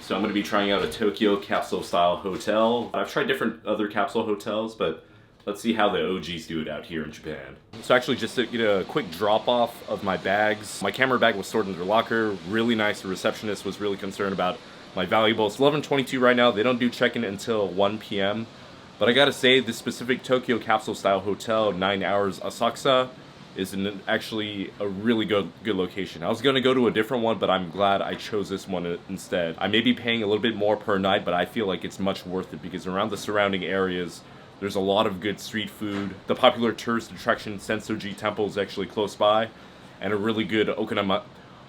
So I'm going to be trying out a Tokyo capsule style hotel. I've tried different other capsule hotels, but let's see how the OGs do it out here in Japan. So actually just to get a quick drop off of my bags. My camera bag was stored in their locker. Really nice. The receptionist was really concerned about my valuables. It's 11:22 right now. They don't do check-in until 1 p.m. But I gotta say, this specific Tokyo capsule style hotel, 9 hours Osaka, is actually a really good location. I was gonna go to a different one, but I'm glad I chose this one instead. I may be paying a little bit more per night, but I feel like it's much worth it because around the surrounding areas, there's a lot of good street food. The popular tourist attraction Sensoji Temple is actually close by, and a really good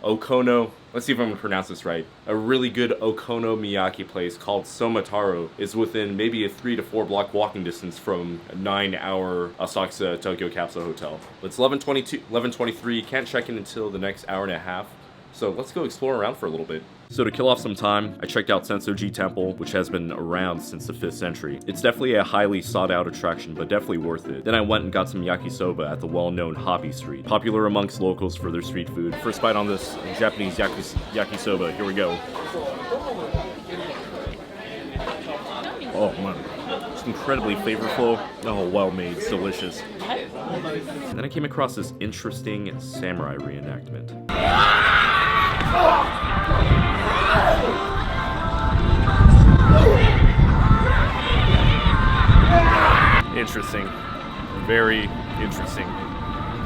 Okono, let's see if I'm gonna pronounce this right. A really good okonomiyaki place called Somataro is within maybe a 3 to 4 block walking distance from a 9-hour Osaka Tokyo Capsule Hotel. It's 11:23, can't check in until the next hour and a half. So let's go explore around for a little bit. So to kill off some time, I checked out Sensoji Temple, which has been around since the 5th century. It's definitely a highly sought out attraction, but definitely worth it. Then I went and got some yakisoba at the well-known Hobby Street, popular amongst locals for their street food. First bite on this Japanese yakisoba, here we go. Oh man, it's incredibly flavorful. Oh, well made, it's delicious. And then I came across this interesting samurai reenactment. Interesting. Very interesting.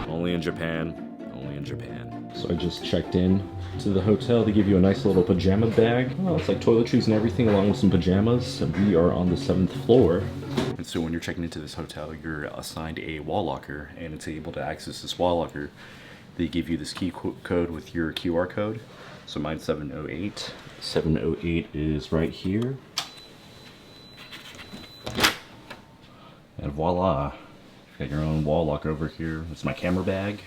Only in Japan. Only in Japan. So I just checked in to the hotel. They give you a nice little pajama bag. Oh, it's like toiletries and everything along with some pajamas. And we are on the 7th floor. And so when you're checking into this hotel, you're assigned a wall locker, and it's able to access this wall locker. They give you this key code with your QR code. So mine's 708. 708 is right here. And voila, you've got your own wall locker over here. It's my camera bag.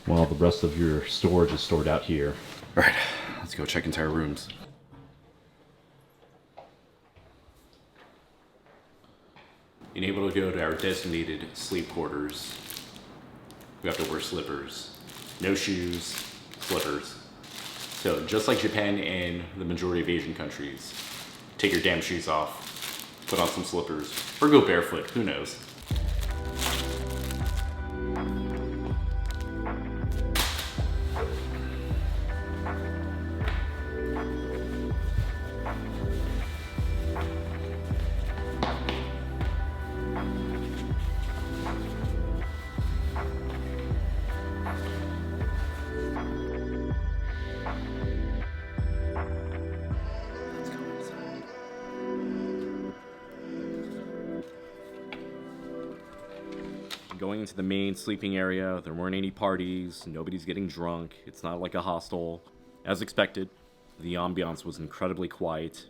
While the rest of your storage is stored out here. All right, let's go check into our rooms. Being able to go to our designated sleep quarters, we have to wear slippers. No shoes, slippers. So just like Japan and the majority of Asian countries, take your damn shoes off, put on some slippers, or go barefoot, who knows. Going into the main sleeping area, there weren't any parties, nobody's getting drunk, it's not like a hostel. As expected, the ambiance was incredibly quiet.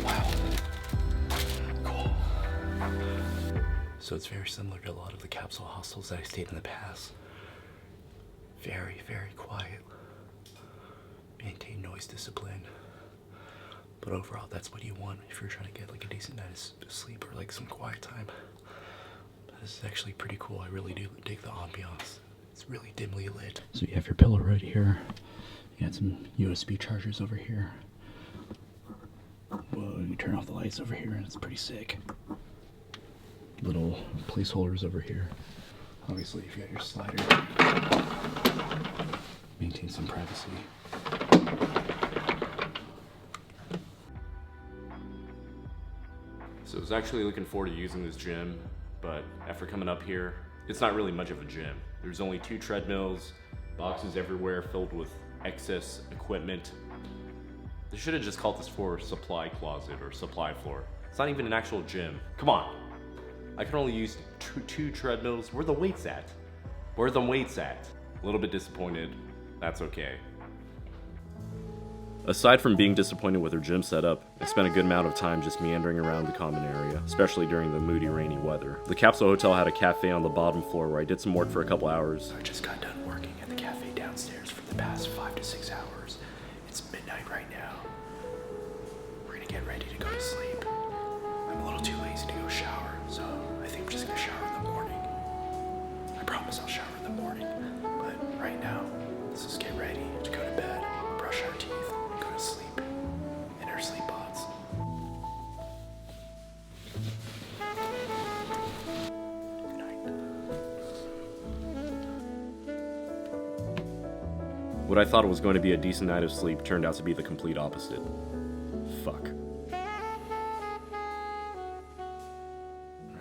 Wow. Cool. So it's very similar to a lot of the capsule hostels that I stayed in the past. Very, very quiet. Maintain noise discipline. But overall, that's what you want if you're trying to get like a decent night's sleep or like some quiet time. This is actually pretty cool. I really do dig the ambiance. It's really dimly lit. So you have your pillow right here. You got some USB chargers over here. Whoa, you turn off the lights over here and it's pretty sick. Little placeholders over here. Obviously, if you got your slider, maintain some privacy. So I was actually looking forward to using this gym, but after coming up here, it's not really much of a gym. There's only 2 treadmills, boxes everywhere filled with excess equipment. They should have just called this for supply closet or supply floor. It's not even an actual gym. Come on. I can only use two treadmills. Where are the weights at? Where are the weights at? A little bit disappointed. That's okay. Aside from being disappointed with their gym setup, I spent a good amount of time just meandering around the common area, especially during the moody, rainy weather. The Capsule Hotel had a cafe on the bottom floor where I did some work for a couple hours. I just got done working at the cafe downstairs for the past 5 to 6 hours. It's midnight right now. We're gonna get ready to go to sleep. promise I'll shower in the morning. But right now, let's just get ready to go to bed, brush our teeth, and go to sleep in our sleep pods. Good night. What I thought was going to be a decent night of sleep turned out to be the complete opposite. Fuck.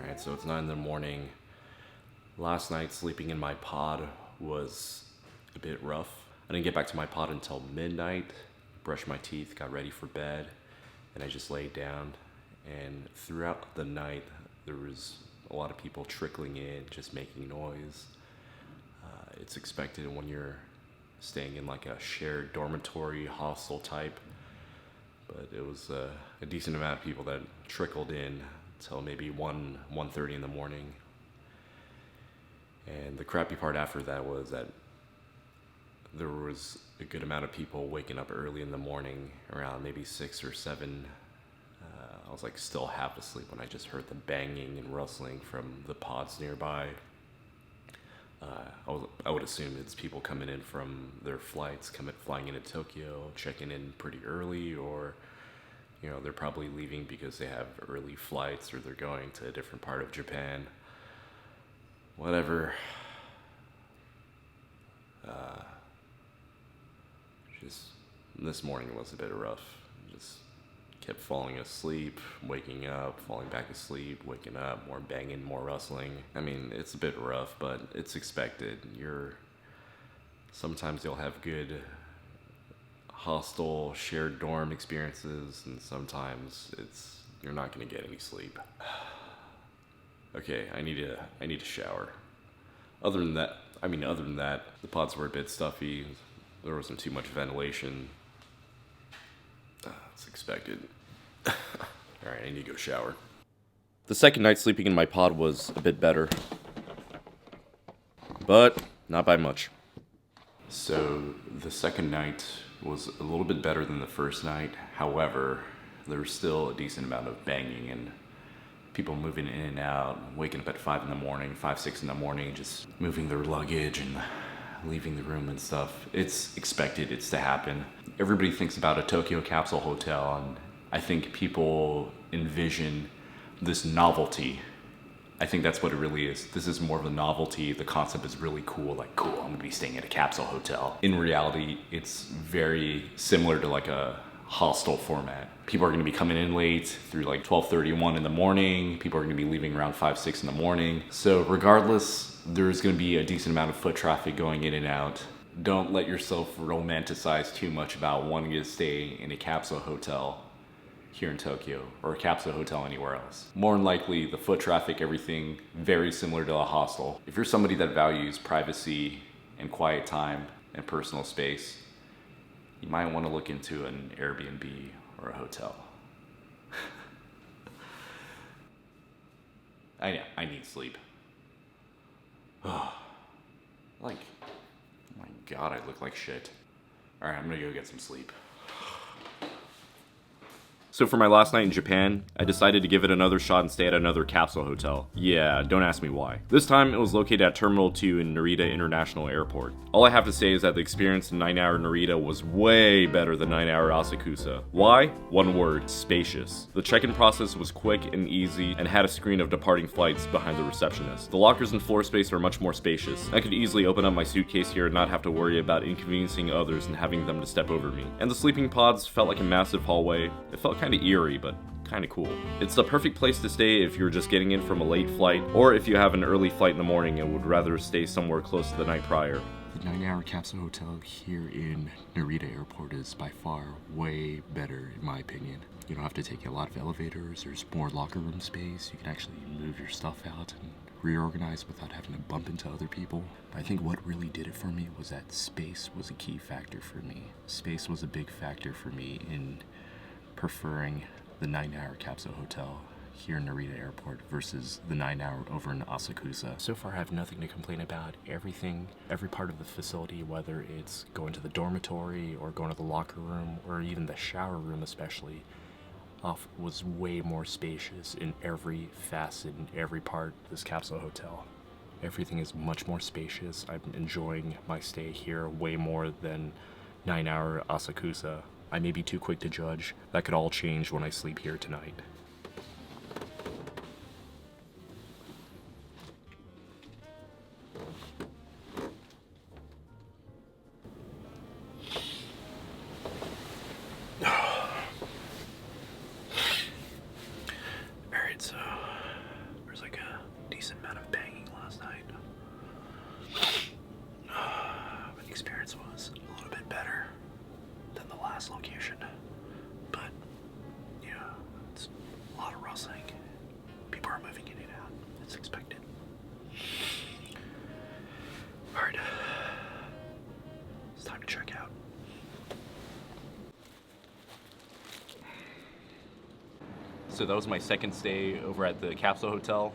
Alright, so it's 9 in the morning. Last night sleeping in my pod was a bit rough. I didn't get back to my pod until midnight, brushed my teeth, got ready for bed, and I just laid down. And throughout the night, there was a lot of people trickling in, just making noise. It's expected when you're staying in like a shared dormitory, hostel type. But it was a decent amount of people that trickled in until maybe 1:30 in the morning. And the crappy part after that was that there was a good amount of people waking up early in the morning, around maybe 6 or 7. I was like still half asleep when I just heard the banging and rustling from the pods nearby. I would assume it's people coming in from their flights, flying into Tokyo, checking in pretty early, or they're probably leaving because they have early flights or they're going to a different part of Japan. Whatever. Just this morning was a bit rough. Just kept falling asleep, waking up, falling back asleep, waking up, more banging, more rustling. I mean, it's a bit rough, but it's expected. Sometimes you'll have good hostel shared dorm experiences, and sometimes you're not gonna get any sleep. Okay, I need to shower. Other than that, the pods were a bit stuffy. There wasn't too much ventilation. It's expected. Alright, I need to go shower. The second night sleeping in my pod was a bit better, but not by much. So the second night was a little bit better than the first night. However, there was still a decent amount of banging and people moving in and out, waking up at 5 in the morning, 5, 6 in the morning, just moving their luggage and leaving the room and stuff. It's expected, it's to happen. Everybody thinks about a Tokyo Capsule Hotel, and I think people envision this novelty. I think that's what it really is. This is more of a novelty. The concept is really cool, like cool, I'm gonna be staying at a capsule hotel. In reality, it's very similar to like a hostel format. People are gonna be coming in late through like 12:31 in the morning. People are gonna be leaving around 5, 6 in the morning. So regardless, there's gonna be a decent amount of foot traffic going in and out. Don't let yourself romanticize too much about wanting to stay in a capsule hotel here in Tokyo, or a capsule hotel anywhere else. More than likely, the foot traffic, everything, very similar to a hostel. If you're somebody that values privacy and quiet time and personal space, you might want to look into an Airbnb or a hotel. I need sleep. Like, oh my god, I look like shit. Alright, I'm gonna go get some sleep. So for my last night in Japan, I decided to give it another shot and stay at another capsule hotel. Yeah, don't ask me why. This time it was located at Terminal 2 in Narita International Airport. All I have to say is that the experience in 9-hour Narita was way better than 9-hour Asakusa. Why? One word, spacious. The check-in process was quick and easy and had a screen of departing flights behind the receptionist. The lockers and floor space are much more spacious. I could easily open up my suitcase here and not have to worry about inconveniencing others and having them to step over me. And the sleeping pods felt like a massive hallway. It felt kind of eerie, but kind of cool. It's the perfect place to stay if you're just getting in from a late flight, or if you have an early flight in the morning and would rather stay somewhere close to the night prior. The 9-hour Capsule Hotel here in Narita Airport is by far way better in my opinion. You don't have to take a lot of elevators, there's more locker room space, you can actually move your stuff out and reorganize without having to bump into other people. But I think what really did it for me was that space was a key factor for me. Space was a big factor for me in preferring the 9-hour Capsule Hotel here in Narita Airport versus the 9-hour over in Asakusa. So far I have nothing to complain about. Everything, every part of the facility, whether it's going to the dormitory or going to the locker room or even the shower room especially, was way more spacious in every facet, in every part of this capsule hotel. Everything is much more spacious. I'm enjoying my stay here way more than 9-hour Asakusa. I may be too quick to judge. That could all change when I sleep here tonight. Alright, so there's like a decent amount of banging last night. But the experience was a little bit better than the last location. But, yeah, it's a lot of rustling. People are moving in and out. It's expected. Alright. It's time to check out. So that was my second stay over at the Capsule Hotel.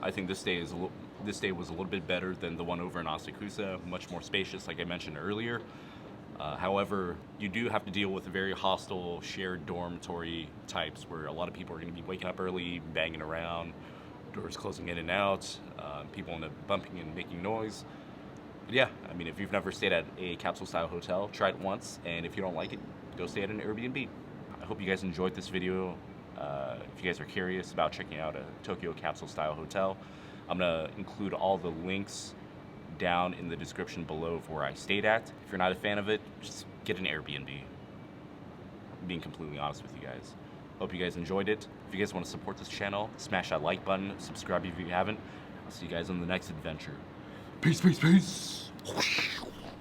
I think this day was a little bit better than the one over in Asakusa, much more spacious, like I mentioned earlier. However, you do have to deal with very hostile shared dormitory types where a lot of people are going to be waking up early, banging around, doors closing in and out, people end up bumping and making noise. But yeah, I mean, if you've never stayed at a capsule-style hotel, try it once, and if you don't like it, go stay at an Airbnb. I hope you guys enjoyed this video. If you guys are curious about checking out a Tokyo capsule-style hotel, I'm going to include all the links down in the description below of where I stayed at. If you're not a fan of it, just get an Airbnb. I'm being completely honest with you guys. Hope you guys enjoyed it. If you guys want to support this channel, smash that like button, subscribe if you haven't. I'll see you guys on the next adventure. Peace, peace, peace.